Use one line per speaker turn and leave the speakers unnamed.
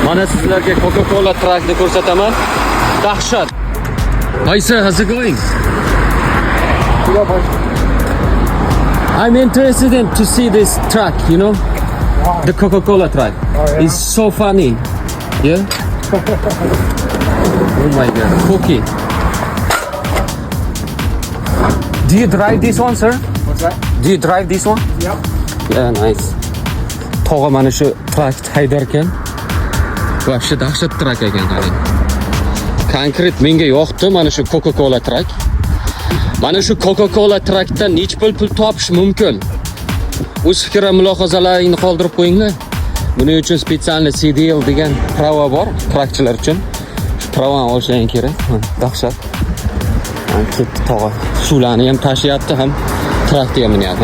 Mana sizlarga Coca-Cola trakni ko'rsataman. Dahshat. Hi sir, how's it going? I'm interested in to see this truck, you know? The Coca-Cola truck. It's so funny. Yeah? Oh my god. Cookie. Do you drive this one, sir?
What's that?
Do you drive this one?
Yep.
Yeah, nice. Tog'a mana shu truck haydar ekan. Вообще dahshat truck ekan qarang. Konkret menga yoqdi mana shu Coca-Cola truck. Mana shu Coca-Cola truckdan nech pul topish mumkin? O'z fikr va mulohazalaringni qoldirib qo'yinglar. Buning uchun spesial CDL degan prava bor truckchilar uchun. Shu pravani olishing kerak. Dahshat. Ketdi tog'a. Suvlarni ham tashyapti ham, truckni ham minyapti.